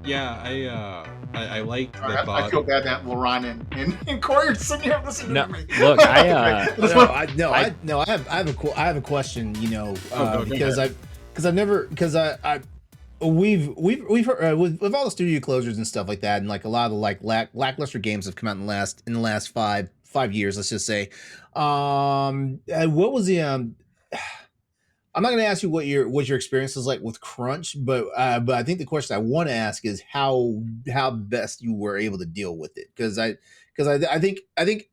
Yeah, I like All the right, I thought. feel bad that Laurent and Corey are sitting here listening No, to me. look, I I have a question. You know, Go because ahead. I've never because I we've heard with all the studio closures and stuff like that, and like a lot of the like lackluster games have come out in the last 5 years. Let's just say, what was the I'm not going to ask you what your experience is like with crunch, but I think the question I want to ask is how best you were able to deal with it, I think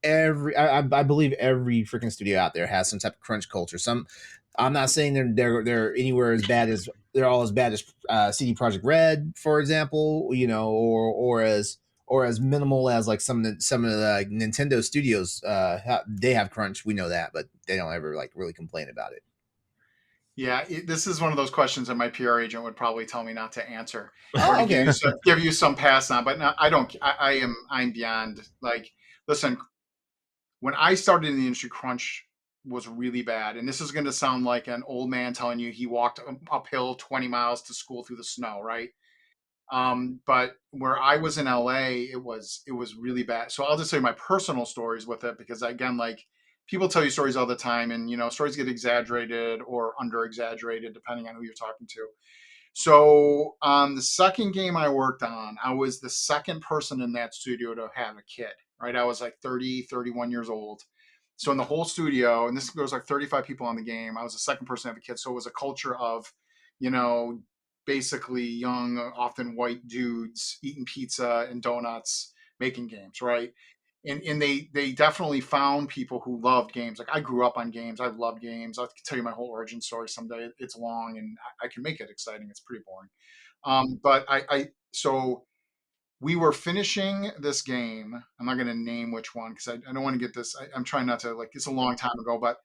I believe every freaking studio out there has some type of crunch culture. Some I'm not saying they're anywhere as bad as they're all as bad as CD Projekt Red, for example, you know, or as minimal as like some of the like, Nintendo studios. They have crunch, we know that, but they don't ever like really complain about it. Yeah, this is one of those questions that my PR agent would probably tell me not to answer, or Oh, to okay. give you some pass on. But no, I don't. I'm beyond. Like, listen, when I started in the industry, crunch was really bad, and this is going to sound like an old man telling you he walked uphill 20 miles to school through the snow, right? But where I was in LA, it was really bad. So I'll just say my personal stories with it, because again, like, people tell you stories all the time, and stories get exaggerated or under exaggerated depending on who you're talking to. So on the second game I worked on, I was the second person in that studio to have a kid. Right, I was like 30, 31 years old. So in the whole studio, and there was like 35 people on the game, I was the second person to have a kid. So it was a culture of, you know, basically young, often white dudes eating pizza and donuts, making games, right? And they definitely found people who loved games. Like, I grew up on games. I love games. I could tell you my whole origin story someday. It's long, and I can make it exciting. It's pretty boring. But so we were finishing this game. I'm not going to name which one because I don't want to get this. I'm trying not to, like, it's a long time ago, but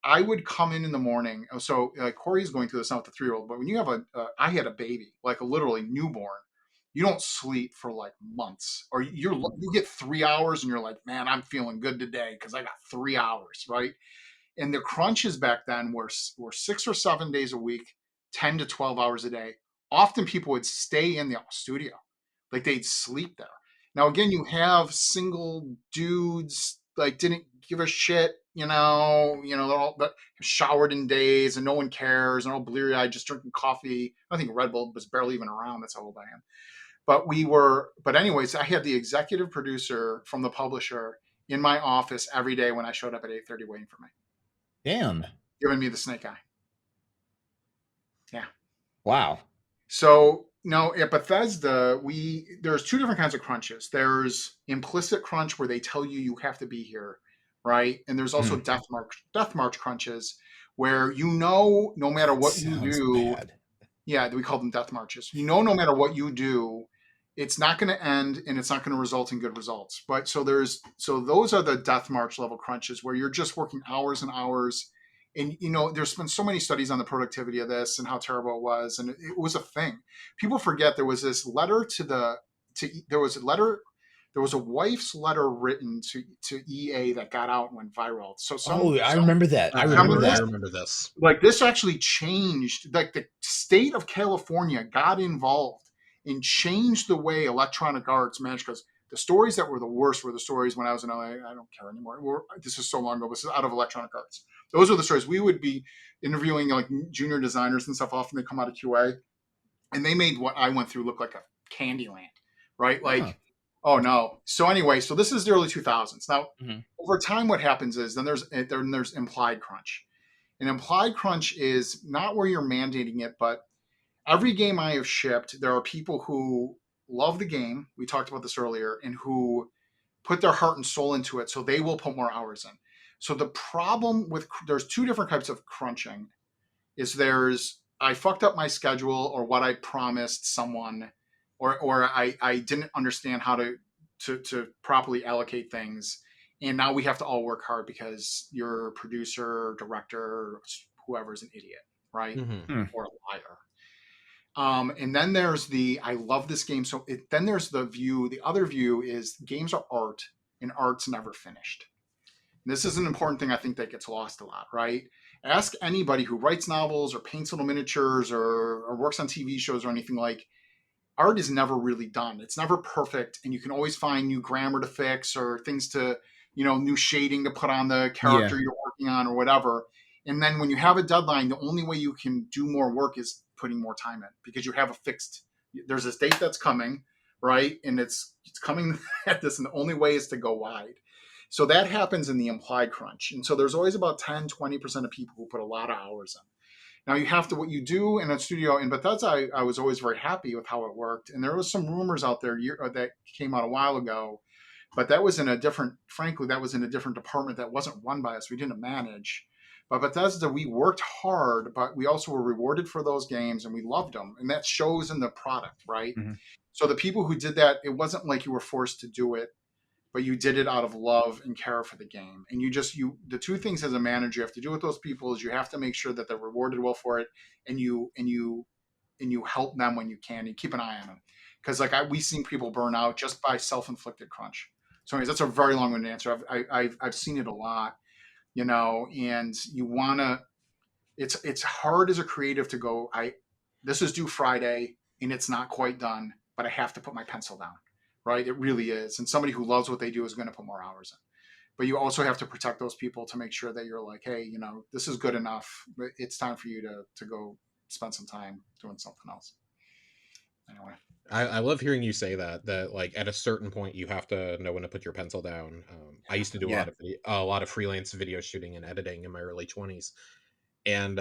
I would come in the morning. So Corey's going through this now with the 3-year-old, but when you have I had a baby, like a literally newborn, you don't sleep for like months, or you get 3 hours and you're like, man, I'm feeling good today because I got 3 hours, right? And the crunches back then were 6 or 7 days a week, 10 to 12 hours a day. Often people would stay in the studio, like they'd sleep there. Now again, you have single dudes like didn't give a shit, they're all but showered in days and no one cares, and all bleary eyed, just drinking coffee. I think Red Bull was barely even around. That's how old I am. But anyways, I had the executive producer from the publisher in my office every day when I showed up at 8:30 waiting for me, Damn. giving me the snake eye. Yeah. Wow. So now at Bethesda, there's two different kinds of crunches. There's implicit crunch where they tell you have to be here, right? And there's also death march crunches where no matter what you do, bad. yeah, we call them death marches. No matter what you do, it's not going to end and it's not going to result in good results. But so those are the death march level crunches where you're just working hours and hours. And there's been so many studies on the productivity of this and how terrible it was, and it was a thing. People forget there was this letter there was a wife's letter written to EA that got out and went viral. So I remember that. I remember that. remember this. Like, this actually changed, like, the state of California got involved and changed the way Electronic Arts managed, because the stories that were the worst were the stories when I was in LA. I don't care anymore. This is so long ago. This is out of Electronic Arts. Those are the stories. We would be interviewing like junior designers and stuff. Often they come out of QA, and they made what I went through look like a candy land, right? Like, oh no. So anyway, so this is the early 2000s. Now, over time, what happens is then there's implied crunch. An implied crunch is not where you're mandating it, but every game I have shipped, there are people who love the game. We talked about this earlier, and who put their heart and soul into it, so they will put more hours in. So the problem there's two different types of crunching. There's I fucked up my schedule, or what I promised someone, or I didn't understand how to properly allocate things, and now we have to all work hard because your producer, director, whoever is an idiot, right? Or a liar. And then there's I love this game. So then there's the other view is games are art, and art's never finished. And this is an important thing I think that gets lost a lot, right? Ask anybody who writes novels or paints little miniatures or works on TV shows or anything, like, art is never really done. It's never perfect, and you can always find new grammar to fix or things to, new shading to put on the Yeah. character you're working on or whatever. And then when you have a deadline, the only way you can do more work is putting more time in because you have a fixed. There's this date that's coming, right? And it's coming at this, and the only way is to go wide. So that happens in the implied crunch. And so there's always about 10-20% of people who put a lot of hours in. Now you have to what you do in a studio in Bethesda. I was always very happy with how it worked, and there was some rumors out there that came out a while ago, but that was in a different. Frankly, that was in a different department that wasn't run by us. We didn't manage. But Bethesda, we worked hard, but we also were rewarded for those games, and we loved them, and that shows in the product, right? Mm-hmm. So the people who did that, it wasn't like you were forced to do it, but you did it out of love and care for the game. And the two things as a manager you have to do with those people is you have to make sure that they're rewarded well for it, and you help them when you can, and keep an eye on them, because we've seen people burn out just by self-inflicted crunch. So anyways, that's a very long-winded answer. I've seen it a lot, and you want to. It's hard as a creative to go. This is due Friday and it's not quite done, but I have to put my pencil down, right? It really is. And somebody who loves what they do is going to put more hours in. But you also have to protect those people to make sure that you're like, hey, this is good enough. It's time for you to go spend some time doing something else. Anyway. I love hearing you say that like at a certain point you have to know when to put your pencil down. I used to do Yeah. a lot of freelance video shooting and editing in my early 20s, and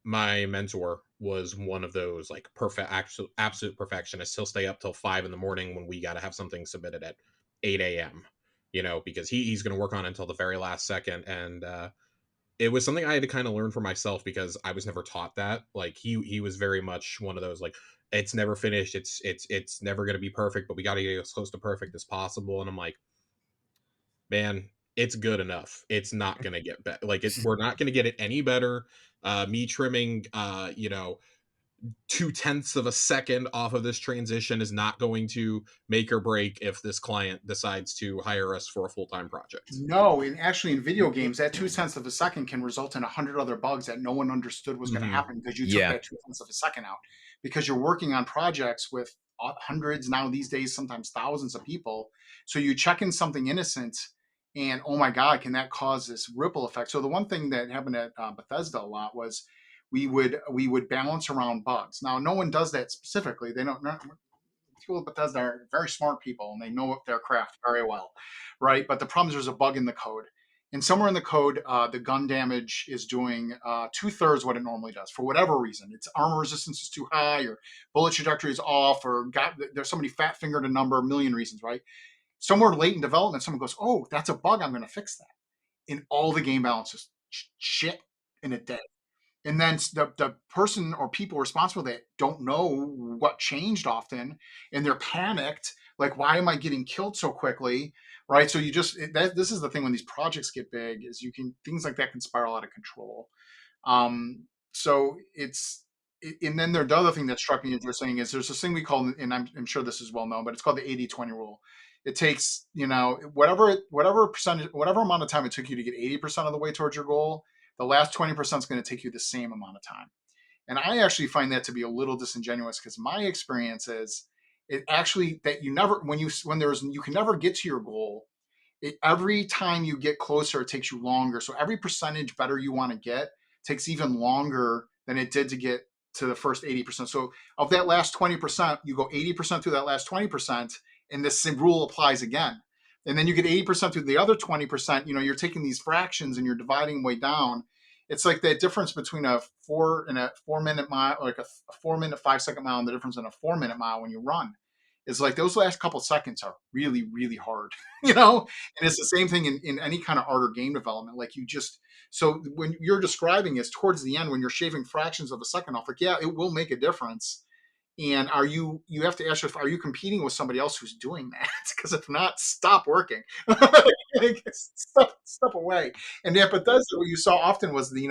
my mentor was one of those like absolute perfectionists. He'll stay up till 5 in the morning when we got to have something submitted at 8 a.m. Because he's going to work on it until the very last second. And it was something I had to kind of learn for myself because I was never taught that. Like he was very much one of those like, it's never finished, it's never going to be perfect, but we got to get as close to perfect as possible. And I'm like, man, it's good enough. It's not going to get better. Like we're not going to get it any better. Me trimming 0.2 of a second off of this transition is not going to make or break if this client decides to hire us for a full-time project. No, and actually in video games, that 0.2 of a second can result in 100 other bugs that no one understood was going to happen because you took that 0.2 of a second out. Because you're working on projects with hundreds, now these days sometimes thousands of people, so you check in something innocent, and oh my god, can that cause this ripple effect? So the one thing that happened at Bethesda a lot was we would balance around bugs. Now no one does that specifically. They don't. People at Bethesda are very smart people and they know their craft very well, right? But the problem is there's a bug in the code. And somewhere in the code, the gun damage is doing 2/3 what it normally does for whatever reason. Its armor resistance is too high, or bullet trajectory is off, or there's somebody fat fingered a number, a million reasons, right? Somewhere late in development, someone goes, "Oh, that's a bug. I'm going to fix that," and all the game balances shit in a day. And then the person or people responsible that don't know what changed often, and they're panicked, like, why am I getting killed so quickly, right? So this is the thing when these projects get big, is things like that can spiral out of control. So and then the other thing that struck me interesting is there's this thing we call, and I'm sure this is well known, but it's called the 80-20 rule. It takes, whatever percentage, whatever amount of time it took you to get 80% of the way towards your goal, the last 20% is going to take you the same amount of time. And I actually find that to be a little disingenuous, because my experience is it actually that you can never get to your goal. Every time you get closer, it takes you longer. So every percentage better you want to get takes even longer than it did to get to the first 80%. So of that last 20%, you go 80% through that last 20%, and this same rule applies again. And then you get 80% through the other 20%. You're taking these fractions and you're dividing way down. It's like that difference between a 4-minute mile, like a 4-minute 5-second mile, and the difference in a 4-minute mile when you run. Is like those last couple seconds are really, really hard, And it's the same thing in any kind of art or game development. Like so when you're describing is towards the end when you're shaving fractions of a second off, like, yeah, it will make a difference. And you have to ask yourself, are you competing with somebody else who's doing that? Because if not, stop working. Step away. And yeah, but that's what you saw often was the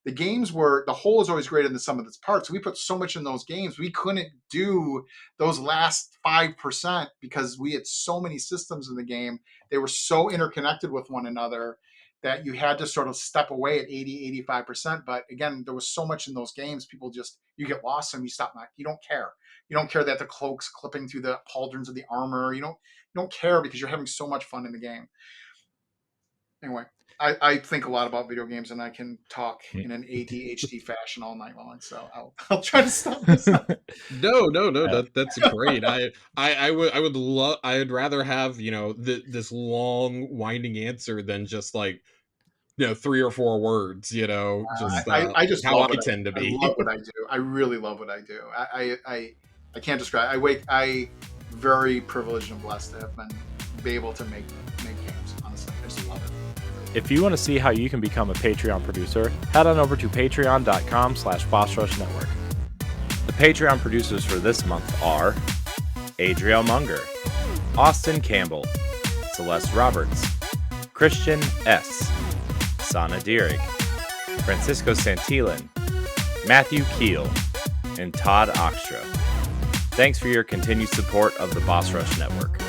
the games were, the whole is always greater than the sum of its parts. We put so much in those games, we couldn't do those last 5% because we had so many systems in the game. They were so interconnected with one another that you had to sort of step away at 80, 85%. But again, there was so much in those games, people just, you get lost and you stop. You don't care. You don't care that the cloak's clipping through the pauldrons of the armor. You don't care because you're having so much fun in the game. Anyway, I think a lot about video games, and I can talk in an ADHD fashion all night long. So I'll try to stop myself. No, that's great. I would love. I'd rather have this long winding answer than just like 3 or 4 words. Just I just how love I what tend to I be. love what I do. I really love what I do. I can't describe. I very privileged and blessed to have be able to make games. Honestly, I just love it. If you want to see how you can become a Patreon producer, head on over to patreon.com/BossRushNetwork. The Patreon producers for this month are Adriel Munger, Austin Campbell, Celeste Roberts, Christian S., Sana Dierig, Francisco Santillan, Matthew Keel, and Todd Oxtra. Thanks for your continued support of the Boss Rush Network.